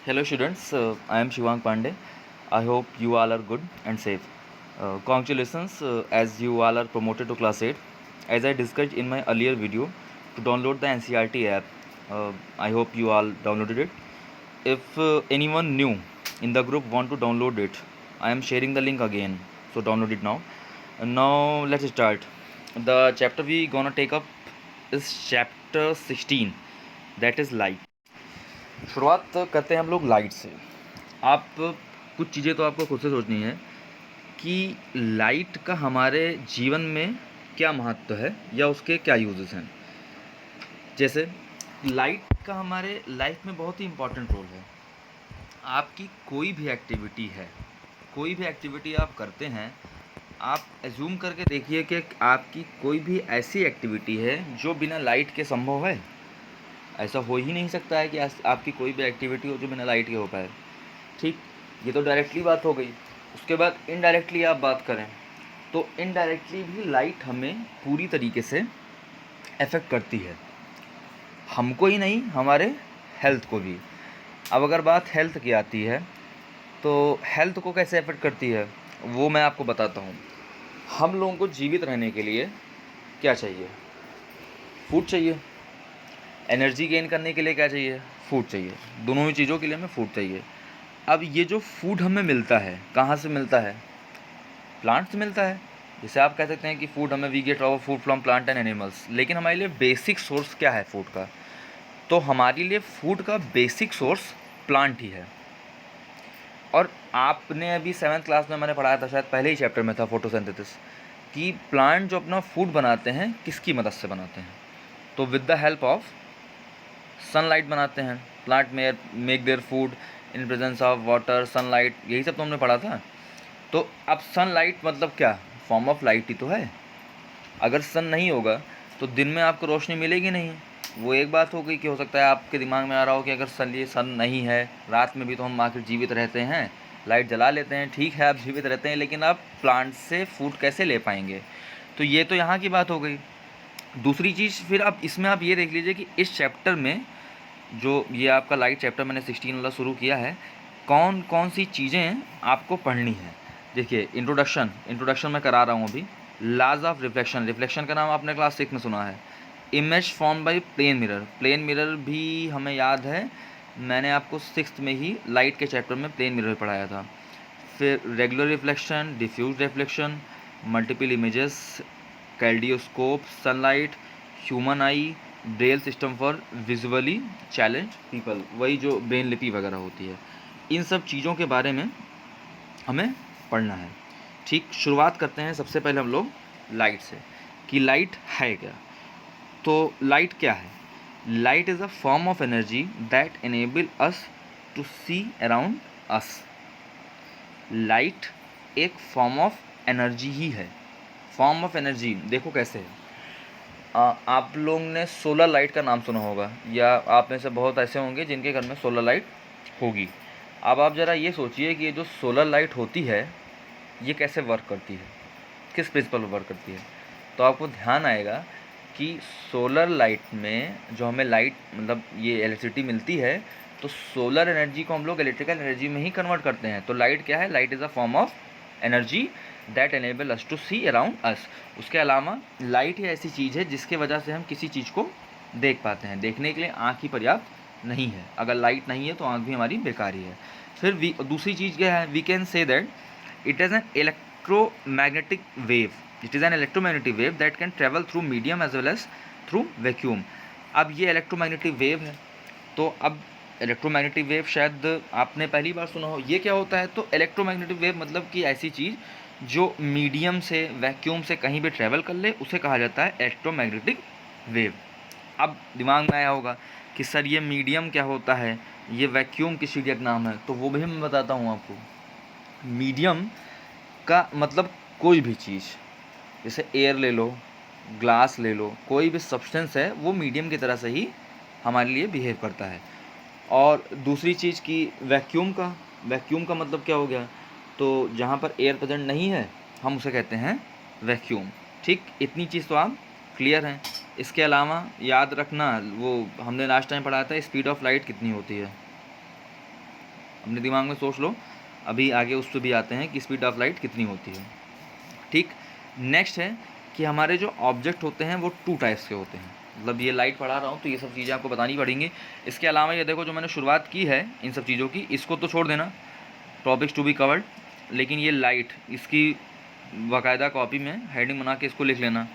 Hello students, I am Shivang Pandey. I hope you all are good and safe. Congratulations as you all are promoted to class 8. As I discussed in my earlier video, to download the NCRT app, I hope you all downloaded it. If anyone new in the group want to download it, I am sharing the link again. So download it now. And now let's start. The chapter we gonna take up is chapter 16, that is light. शुरुआत करते हैं हम लोग light से। आप कुछ चीज़ें तो आपको खुद से सोचनी है कि लाइट का हमारे जीवन में क्या महत्व है या उसके क्या यूजेस हैं। जैसे लाइट का हमारे लाइफ में बहुत ही इम्पोर्टेंट रोल है। आपकी कोई भी एक्टिविटी है, कोई भी एक्टिविटी आप करते हैं, आप एज्यूम करके देखिए कि आपकी कोई भी ऐसी एक्टिविटी है जो बिना लाइट के संभव है। ऐसा हो ही नहीं सकता है कि आपकी कोई भी एक्टिविटी हो जो बिना लाइट के हो पाए। ठीक, ये तो डायरेक्टली बात हो गई। उसके बाद इनडायरेक्टली आप बात करें तो इनडायरेक्टली भी लाइट हमें पूरी तरीके से अफेक्ट करती है, हमको ही नहीं हमारे हेल्थ को भी। अब अगर बात हेल्थ की आती है तो हेल्थ को कैसे अफेक्ट करती है वो मैं आपको बताता हूँ। हम लोगों को जीवित रहने के लिए क्या चाहिए? फूड चाहिए। एनर्जी गेन करने के लिए क्या चाहिए? फूड चाहिए। दोनों ही चीज़ों के लिए हमें फूड चाहिए। अब ये जो फूड हमें मिलता है कहाँ से मिलता है? प्लांट से मिलता है। जैसे आप कह सकते हैं कि फूड हमें we get our food from plant and animals, लेकिन हमारे लिए बेसिक सोर्स क्या है फूड का? तो हमारे लिए फूड का बेसिक सोर्स प्लांट ही है। और आपने अभी 7th क्लास में मैंने पढ़ाया था, शायद पहले ही चैप्टर में था, फोटोसिंथेसिस, कि प्लांट जो अपना फूड बनाते हैं किसकी मदद से बनाते हैं? तो with the help of sunlight बनाते हैं। Plant make their food in presence of water, sunlight, यही सब तो हमने पढ़ा था। तो अब सनलाइट मतलब क्या? फॉर्म ऑफ लाइट ही तो है। अगर सन नहीं होगा तो दिन में आपको रोशनी मिलेगी नहीं। वो एक बात हो गई कि हो सकता है आपके दिमाग में आ रहा हो कि अगर सन नहीं है, रात में भी तो हम आखिर जीवित रहते हैं, लाइट जला लेते हैं। ठीक है, आप जीवित रहते हैं, लेकिन आप प्लांट से फूड कैसे ले पाएंगे? तो ये तो यहाँ की बात हो गई। दूसरी चीज़ फिर आप इसमें आप ये देख लीजिए कि इस चैप्टर में जो ये आपका लाइट चैप्टर मैंने 16 वाला शुरू किया है, कौन कौन सी चीज़ें आपको पढ़नी है। देखिए, इंट्रोडक्शन मैं करा रहा हूँ अभी। लाज ऑफ रिफ्लेक्शन का नाम आपने क्लास 6 में सुना है। Image form by plane mirror भी हमें याद है, मैंने आपको 6th में ही लाइट के चैप्टर में प्लेन मिरर पढ़ाया था। फिर regular reflection, diffuse reflection, multiple images, kaleidoscope, sunlight, human eye, braille system for visually challenge people, वही जो ब्रेन लिपि वगैरह होती है। इन सब चीज़ों के बारे में हमें पढ़ना है। ठीक, शुरुआत करते हैं सबसे पहले हम लोग लाइट से कि लाइट है क्या। तो लाइट क्या है? Light is a form of energy that enable us to see around us. Light एक फॉर्म ऑफ एनर्जी ही है। फॉर्म ऑफ एनर्जी देखो कैसे है। आप लोग ने सोलर लाइट का नाम सुना होगा, या आप में से बहुत ऐसे होंगे जिनके घर में सोलर लाइट होगी। अब आप ज़रा ये सोचिए कि ये जो सोलर लाइट होती है ये कैसे वर्क करती है, किस प्रिंसिपल पर वर्क करती है। तो आपको ध्यान आएगा कि सोलर लाइट में जो हमें लाइट मतलब ये इलेक्ट्रिसिटी मिलती है, तो सोलर एनर्जी को हम लोग इलेक्ट्रिकल एनर्जी में ही कन्वर्ट करते हैं। तो लाइट क्या है? Light is a form of energy that enable us to see around us. उसके अलावा लाइट ही ऐसी चीज़ है जिसके वजह से हम किसी चीज़ को देख पाते हैं। देखने के लिए आँख ही पर्याप्त नहीं है, अगर लाइट नहीं है तो आँख भी हमारी बेकार ही है। फिर दूसरी चीज़ क्या है? We can say that it is an electromagnetic wave. It is an electromagnetic wave that can travel through medium as well as through vacuum. अब ये electromagnetic wave है, तो अब electromagnetic wave शायद आपने पहली बार सुना हो। ये क्या होता है? तो electromagnetic wave मतलब कि ऐसी चीज़ जो मीडियम से वैक्यूम से कहीं भी ट्रैवल कर ले उसे कहा जाता है electromagnetic wave। अब दिमाग में आया होगा कि सर ये मीडियम क्या होता है, ये वैक्यूम किस चीज़ का नाम है, तो वो भी मैं बताता हूँ आपको। मीडियम का मतलब कोई भी चीज़, जैसे एयर ले लो, ग्लास ले लो, कोई भी सब्सटेंस है वो मीडियम की तरह से ही हमारे लिए बिहेव करता है। और दूसरी चीज़ की वैक्यूम का मतलब क्या हो गया? तो जहाँ पर एयर प्रेजेंट नहीं है हम उसे कहते हैं वैक्यूम। ठीक, इतनी चीज़ तो आप क्लियर हैं। इसके अलावा याद रखना, वो हमने लास्ट टाइम पढ़ा था, स्पीड ऑफ लाइट कितनी होती है? अपने दिमाग में सोच लो, अभी आगे उस पर भी आते हैं कि स्पीड ऑफ लाइट कितनी होती है। ठीक, नेक्स्ट है कि हमारे जो ऑब्जेक्ट होते हैं वो 2 टाइप्स के होते हैं। मतलब ये लाइट पढ़ा रहा हूँ तो ये सब चीज़ें आपको बतानी पड़ेंगी। इसके अलावा ये देखो जो मैंने शुरुआत की है इन सब चीज़ों की, इसको तो छोड़ देना, टॉपिक्स टू बी कवर्ड, लेकिन ये लाइट इसकी बाकायदा कॉपी में हेडिंग बना के इसको लिख लेना।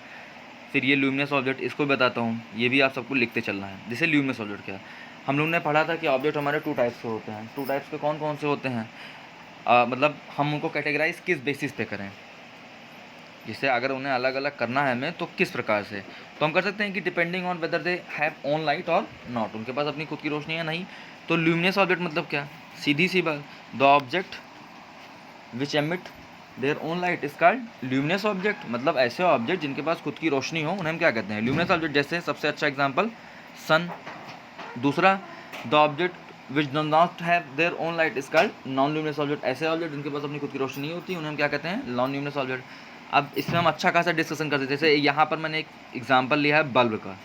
फिर ये ल्यूमिनस ऑब्जेक्ट, इसको बताता हूँ, ये भी आप सबको लिखते चलना है। जैसे ल्यूमिनस ऑब्जेक्ट क्या है, हम लोग ने पढ़ा था कि ऑब्जेक्ट हमारे 2 टाइप्स के होते हैं। 2 टाइप्स के कौन कौन से होते हैं, मतलब हम उनको कैटेगराइज किस बेसिस पे करें, जिससे अगर उन्हें अलग अलग करना है हमें तो किस प्रकार से, तो हम कर सकते हैं कि depending on whether they have own light और नॉट, उनके पास अपनी खुद की रोशनी है नहीं। तो ल्यूमिनस ऑब्जेक्ट मतलब क्या, सीधी सी बात, the object which emit their own light is called luminous object. मतलब ऐसे ऑब्जेक्ट जिनके पास खुद की रोशनी हो उन्हें हम क्या कहते हैं, ल्यूमिनस ऑब्जेक्ट। जैसे सबसे अच्छा एग्जांपल सन। दूसरा, the object which does not have their own light is called non luminous object. ऐसे ऑब्जेक्ट जिनके पास अपनी खुद की रोशनी नहीं होती उन्हें हम क्या कहते हैं, नॉन ल्यूमिनस ऑब्जेक्ट। अब इसमें हम अच्छा खासा डिस्कशन करते हैं। जैसे यहाँ पर मैंने एक एग्जांपल लिया है बल्ब का,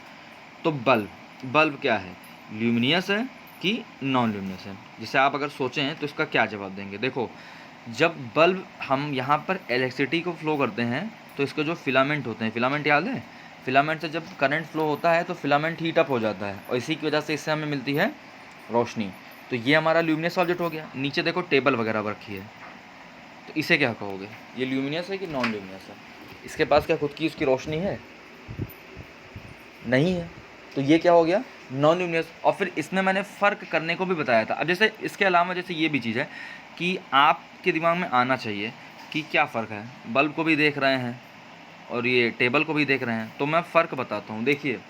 तो बल्ब क्या है, ल्यूमिनियस है कि नॉन ल्यूमिनस है। जिससे आप अगर सोचें तो इसका क्या जवाब देंगे। देखो, जब बल्ब हम यहाँ पर इलेक्ट्रिसिटी को फ्लो करते हैं तो इसके जो फिलामेंट होते हैं, फिलामेंट याद है, फिलामेंट से जब करंट फ्लो होता है तो फिलामेंट हीट अप हो जाता है और इसी की वजह से इससे हमें मिलती है रोशनी। तो ये हमारा ल्यूमिनस ऑब्जेक्ट हो गया। नीचे देखो टेबल वगैरह रखी है, तो इसे क्या कहोगे, ये ल्यूमिनस है कि नॉन ल्यूमिनस है। इसके पास क्या खुद की उसकी रोशनी है, नहीं है, तो ये क्या हो गया, नॉन ल्यूमिनस। और फिर इसमें मैंने फ़र्क करने को भी बताया था। अब जैसे इसके अलावा जैसे ये भी चीज़ है कि आपके दिमाग में आना चाहिए कि क्या फ़र्क है, बल्ब को भी देख रहे हैं और ये टेबल को भी देख रहे हैं, तो मैं फ़र्क बताता हूँ। देखिए,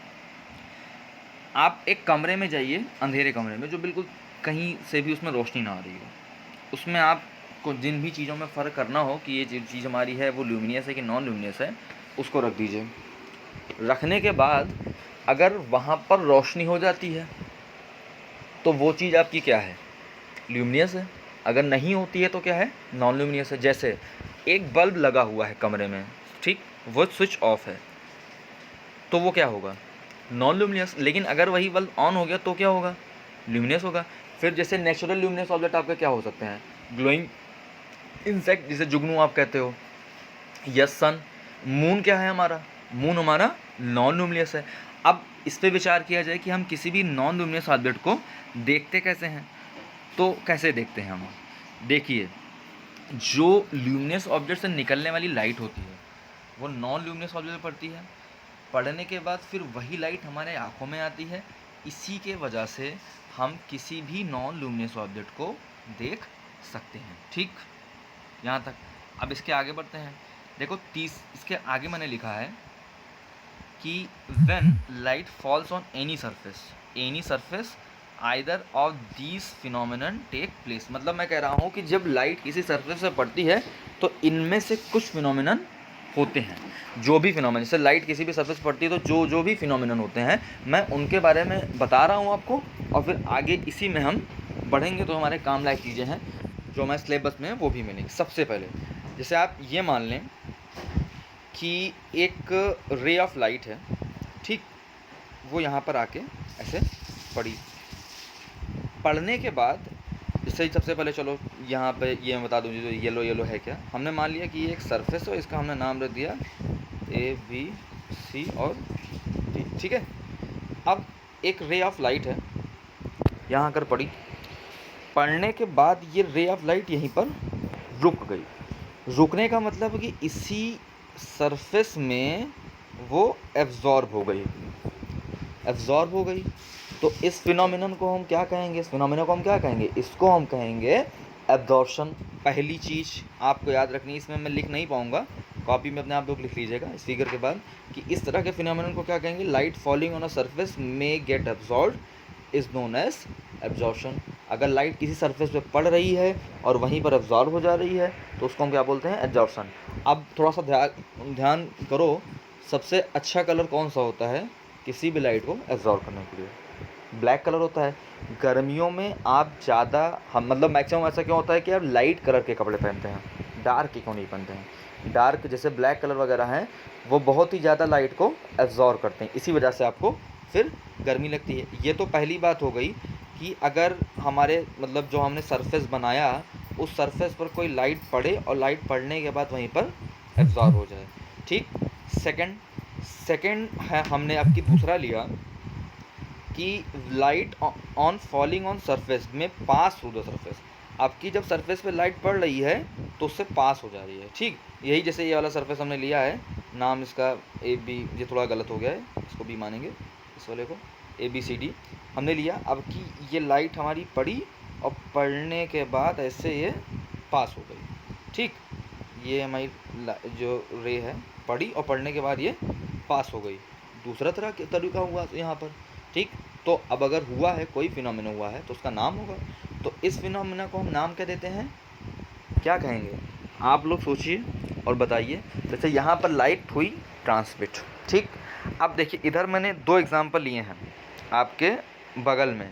आप एक कमरे में जाइए, अंधेरे कमरे में जो बिल्कुल कहीं से भी उसमें रोशनी ना आ रही हो, उसमें आपको जिन भी चीज़ों में फ़र्क करना हो कि ये चीज़ हमारी है वो ल्यूमिनियस है कि नॉन ल्यूमिनियस है, उसको रख दीजिए। रखने के बाद अगर वहाँ पर रोशनी हो जाती है तो वो चीज़ आपकी क्या है, ल्यूमिनियस है। अगर नहीं होती है तो क्या है, नॉन ल्यूमिनियस है। जैसे एक बल्ब लगा हुआ है कमरे में, ठीक, वो स्विच ऑफ है तो वो क्या होगा, नॉन ल्यूमिनियस। लेकिन अगर वही बल्ब ऑन हो गया तो क्या होगा, ल्यूमिनियस होगा। फिर जैसे नेचुरल ल्यूमिनियस ऑब्जेक्ट आपके क्या हो सकते हैं, ग्लोइंग इंसेक्ट जिसे जुगनू आप कहते हो, यस सन। मून क्या है हमारा, मून हमारा नॉन ल्यूमिनियस है। अब इस पर विचार किया जाए कि हम किसी भी नॉन ल्यूमिनियस ऑब्जेक्ट को देखते कैसे हैं, तो कैसे देखते हैं हम, देखिए, जो ल्यूमिनस ऑब्जेक्ट से निकलने वाली लाइट होती है वो नॉन ल्यूमिनस ऑब्जेक्ट पर पड़ती है, पड़ने के बाद फिर वही लाइट हमारे आँखों में आती है। इसी के वजह से हम किसी भी नॉन ल्यूमिनस ऑब्जेक्ट को देख सकते हैं। ठीक, यहाँ तक। अब इसके आगे बढ़ते हैं। देखो इसके आगे मैंने लिखा है कि when light falls on any surface either of these phenomenon take place. मतलब मैं कह रहा हूँ कि जब लाइट किसी सरफेस पे पड़ती है तो इनमें से कुछ फिनोमिनन होते हैं। जो भी फिनोमिनन, जैसे लाइट किसी भी सरफेस पर पड़ती है तो जो भी फिनोमिनन होते हैं मैं उनके बारे में बता रहा हूँ आपको, और फिर आगे इसी में हम बढ़ेंगे तो हमारे काम लायक चीज़ें हैं जो हमारे सिलेबस में वो भी मिलेंगी। सबसे पहले जैसे आप ये मान लें कि एक रे ऑफ लाइट है, ठीक, वो यहाँ पर आके ऐसे पड़ी, पढ़ने के बाद जैसे सबसे पहले चलो यहाँ पे ये मैं बता दूँ, जो येलो है क्या, हमने मान लिया कि ये एक सरफेस है, इसका हमने नाम रख दिया ABC और D, ठीक है। अब एक रे ऑफ लाइट है यहाँ आकर पड़ी, पढ़ने के बाद ये रे ऑफ लाइट यहीं पर रुक गई। रुकने का मतलब कि इसी सरफेस में वो एब्जॉर्ब हो गई। तो इस फिनोमिनन को हम क्या कहेंगे, इसको हम कहेंगे एब्जॉर्प्शन। पहली चीज़ आपको याद रखनी है, इसमें मैं लिख नहीं पाऊँगा, कॉपी में अपने आप लोग लिख लीजिएगा इस फिगर के बाद, कि इस तरह के फिनोमिनन को क्या कहेंगे, light falling on a surface may get absorbed is known as absorption. अगर लाइट किसी सरफेस पे पड़ रही है और वहीं पर एब्जॉर्ब हो जा रही है तो उसको हम क्या बोलते हैं, एब्जॉर्प्शन। अब थोड़ा सा ध्यान करो, सबसे अच्छा कलर कौन सा होता है किसी भी लाइट को एब्जॉर्ब करने के लिए, ब्लैक कलर होता है। गर्मियों में आप ज़्यादा, हम मतलब मैक्सिमम ऐसा क्यों होता है कि आप लाइट कलर के कपड़े पहनते हैं, डार्क के क्यों नहीं पहनते हैं। डार्क जैसे ब्लैक कलर वगैरह हैं वो बहुत ही ज़्यादा लाइट को एब्जॉर्ब करते हैं, इसी वजह से आपको फिर गर्मी लगती है। ये तो पहली बात हो गई कि अगर हमारे मतलब जो हमने सरफेस बनाया उस सरफेस पर कोई लाइट पड़े और लाइट पड़ने के बाद वहीं पर एब्जॉर्ब हो जाए। ठीक। सेकंड सेकंड है हमने आपकी दूसरा लिया कि light on falling on surface में पास थ्रू द सरफेस। आपकी जब सरफेस पे लाइट पड़ रही है तो उससे पास हो जा रही है। ठीक। यही जैसे ये वाला सरफेस हमने लिया है, नाम इसका ए बी, ये थोड़ा गलत हो गया है, इसको बी मानेंगे, इस वाले को ABCD हमने लिया। अब कि ये लाइट हमारी पड़ी और पड़ने के बाद ऐसे ये पास हो गई। ठीक। ये हमारी जो रे है पड़ी और पड़ने के बाद ये पास हो गई। दूसरा तरह के तरीका हुआ यहाँ पर। ठीक। तो अब अगर हुआ है कोई फिनोमेना हुआ है तो उसका नाम होगा। तो इस फिनोमेना को हम नाम क्या देते हैं, क्या कहेंगे, आप लोग सोचिए और बताइए। जैसे यहाँ पर लाइट हुई ट्रांसमिट। ठीक। अब देखिए इधर मैंने 2 एग्जांपल लिए हैं आपके बगल में,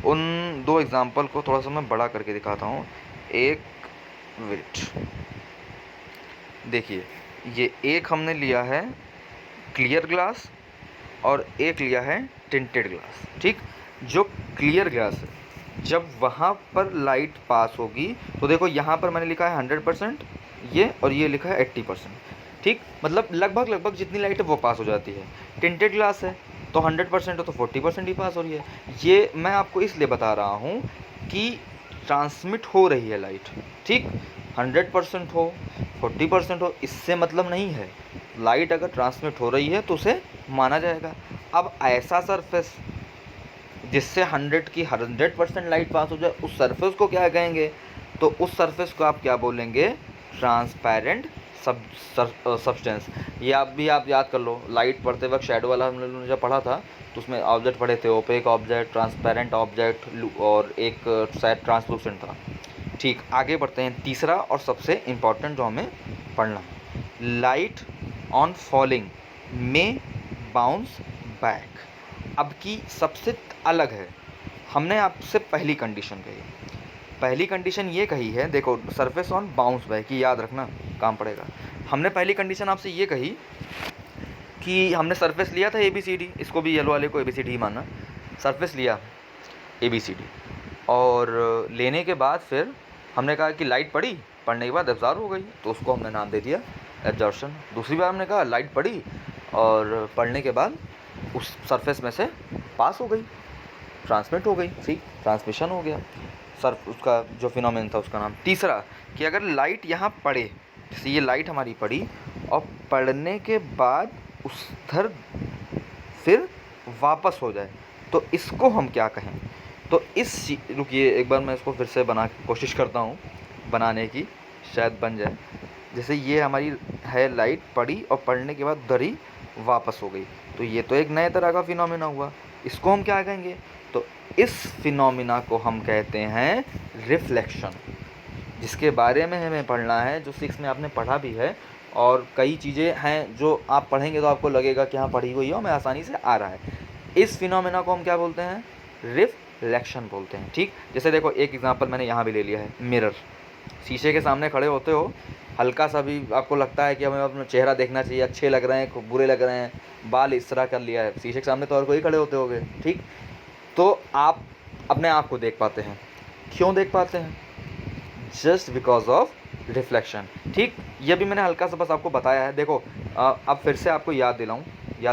उन 2 एग्जांपल को थोड़ा सा मैं बड़ा करके दिखाता हूँ। एक वेट, देखिए ये एक हमने लिया है क्लियर ग्लास और एक लिया है टिंटेड ग्लास। ठीक। जो क्लियर ग्लास है जब वहाँ पर लाइट पास होगी तो देखो यहाँ पर मैंने लिखा है 100% ये, और ये लिखा है 80%। ठीक। मतलब लगभग जितनी लाइट है वो पास हो जाती है। टिंटेड ग्लास है तो 100% हो तो 40% ही पास हो रही है। ये मैं आपको इसलिए बता रहा हूँ कि ट्रांसमिट हो रही है लाइट। ठीक। 100% हो 40% हो इससे मतलब नहीं है। लाइट अगर ट्रांसमिट हो रही है तो उसे माना जाएगा। अब ऐसा सरफेस जिससे 100% लाइट पास हो जाए उस सरफेस को क्या कहेंगे, तो उस सरफेस को आप क्या बोलेंगे, ट्रांसपेरेंट सब्सटेंस। ये आप याद कर लो, लाइट पढ़ते वक्त शेडो वाला हम लोगों ने जब पढ़ा था तो उसमें ऑब्जेक्ट पढ़े थे, ओपेक ऑब्जेक्ट, ट्रांसपेरेंट ऑब्जेक्ट और एक शायद ट्रांसलूसेंट था। ठीक। आगे बढ़ते हैं। तीसरा और सबसे इम्पॉर्टेंट जो हमें पढ़ना है, लाइट ऑन फॉलिंग में बाउंस बैक। अब की सबसे अलग है। हमने आपसे पहली कंडीशन कही, पहली कंडीशन ये कही है, देखो सरफेस ऑन बाउंस बैक की याद रखना, काम पड़ेगा। हमने पहली कंडीशन आपसे ये कही कि हमने सरफेस लिया था ABCD, इसको भी येलो वाले को ABCD ही मानना। सरफेस लिया ABCD और लेने के बाद फिर हमने कहा कि लाइट पड़ी, पड़ने के बाद एब्जॉर्ब हो गई तो उसको हमने नाम दे दिया एब्जॉर्प्शन। दूसरी बार हमने कहा लाइट पड़ी और पड़ने के बाद उस सरफेस में से पास हो गई, ट्रांसमिट हो गई। ठीक। ट्रांसमिशन हो गया सर, उसका जो फिनोमेना था उसका नाम। तीसरा कि अगर लाइट यहाँ पड़े, जैसे ये लाइट हमारी पड़ी और पड़ने के बाद उधर फिर वापस हो जाए तो इसको हम क्या कहें, तो रुकिए एक बार मैं इसको फिर से बना कोशिश करता हूँ बनाने की, शायद बन जाए। जैसे ये हमारी है लाइट पड़ी और पड़ने के बाद उधर ही वापस हो गई, तो ये तो एक नए तरह का फिनोमेना हुआ। इसको हम क्या कहेंगे, तो इस फिनोमेना को हम कहते हैं रिफ्लेक्शन, जिसके बारे में हमें पढ़ना है, जो 6 में आपने पढ़ा भी है। और कई चीज़ें हैं जो आप पढ़ेंगे तो आपको लगेगा कि हाँ पढ़ी हुई है, हमें आसानी से आ रहा है। इस फिनोमेना को हम क्या बोलते हैं, रिफ्लेक्शन बोलते हैं। ठीक। जैसे देखो एक एग्जांपल मैंने यहाँ भी ले लिया है, मिरर। शीशे के सामने खड़े होते हो, हल्का सा भी आपको लगता है कि हमें अपना चेहरा देखना चाहिए, अच्छे लग रहे हैं, बुरे लग रहे हैं, बाल इस तरह कर लिया है, शीशे के सामने तो और कोई खड़े होते होगे। ठीक। तो आप अपने आप को देख पाते हैं, क्यों देख पाते हैं, जस्ट बिकॉज ऑफ रिफ्लेक्शन। ठीक। ये भी मैंने हल्का सा बस आपको बताया है। देखो अब फिर से आपको याद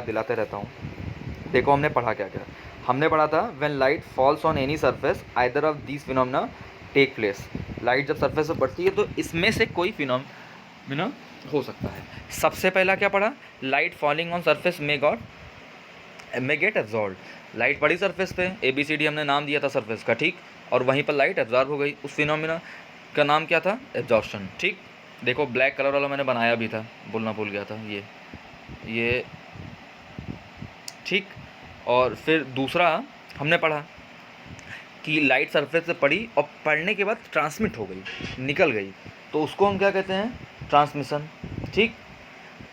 दिलाते रहता हूँ। देखो हमने पढ़ा क्या क्या, हमने पढ़ा था when light falls on any surface either of these phenomena take place. Light जब सरफेस पर पड़ती है तो इसमें से कोई फिनोमेना हो सकता है। सबसे पहला क्या पढ़ा, लाइट फॉलिंग ऑन सरफेस में गेट एब्जॉर्ब। लाइट पड़ी सरफेस पे, ABCD हमने नाम दिया था सरफेस का। ठीक। और वहीं पर लाइट एब्जॉर्ब हो गई, उस फिनोमेना का नाम क्या था, एब्जॉर्प्शन। ठीक। देखो ब्लैक कलर वाला मैंने बनाया भी था, बोलना भूल गया था, ये ठीक। और फिर दूसरा हमने पढ़ा कि लाइट सरफेस से पड़ी और पड़ने के बाद ट्रांसमिट हो गई, निकल गई, तो उसको हम क्या कहते हैं, ट्रांसमिशन। ठीक।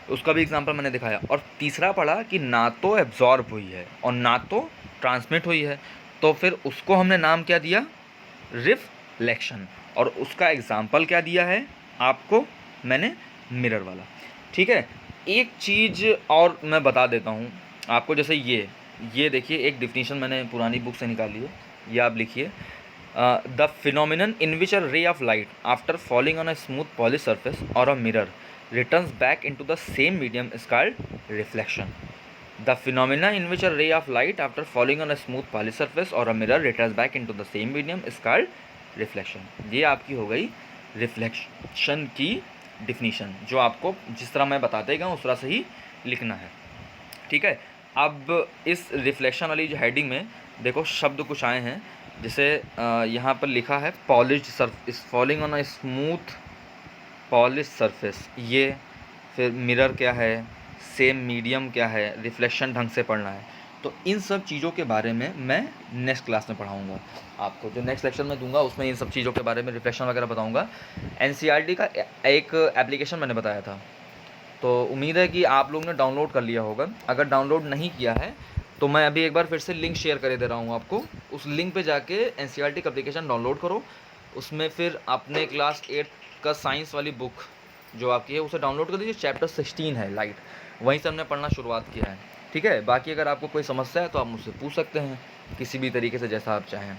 उसका भी एग्जांपल मैंने दिखाया। और तीसरा पढ़ा कि ना तो एब्जॉर्ब हुई है और ना तो ट्रांसमिट हुई है, तो फिर उसको हमने नाम क्या दिया, रिफ्लेक्शन। और उसका एग्जांपल क्या दिया है आपको मैंने, मिरर वाला। ठीक है। एक चीज़ और मैं बता देता हूँ आपको, जैसे ये देखिए एक डिफिनीशन मैंने पुरानी बुक से निकाली है, ये आप लिखिए। The phenomenon in which a ray of light after falling on a smooth polish surface और a mirror returns back into the same medium is called reflection. The phenomena in which a ray of light after falling on a smooth polished surface or a mirror returns back into the same medium is called reflection। ये आपकी हो गई reflection की definition, जो आपको जिस तरह मैं बताते गया उस तरह से ही लिखना है, ठीक है। अब इस रिफ्लेक्शन वाली जो हेडिंग में देखो शब्द कुछ आए हैं, जैसे यहाँ पर लिखा है polished Surf is falling on a smooth polish surface, ये फिर मिरर क्या है, सेम मीडियम क्या है, रिफ्लेक्शन ढंग से पढ़ना है। तो इन सब चीज़ों के बारे में मैं नेक्स्ट क्लास में पढ़ाऊँगा आपको, जो नेक्स्ट लेक्चर में दूंगा उसमें इन सब चीज़ों के बारे में रिफ्लेक्शन वगैरह बताऊँगा। एनसीईआरटी का एक एप्लीकेशन मैंने बताया था, तो उम्मीद है कि आप लोग ने डाउनलोड कर लिया होगा। अगर डाउनलोड नहीं किया है तो मैं अभी एक बार फिर से लिंक शेयर कर दे रहा हूँ आपको, उस लिंक पे जाके एनसीईआरटी का एप्लीकेशन डाउनलोड करो। उसमें फिर अपने क्लास 8 का साइंस वाली बुक जो आपकी है उसे डाउनलोड कर दीजिए। चैप्टर 16 है लाइट, वहीं से हमने पढ़ना शुरुआत किया है, ठीक है। बाकी अगर आपको कोई समस्या है तो आप मुझसे पूछ सकते हैं किसी भी तरीके से, जैसा आप चाहें।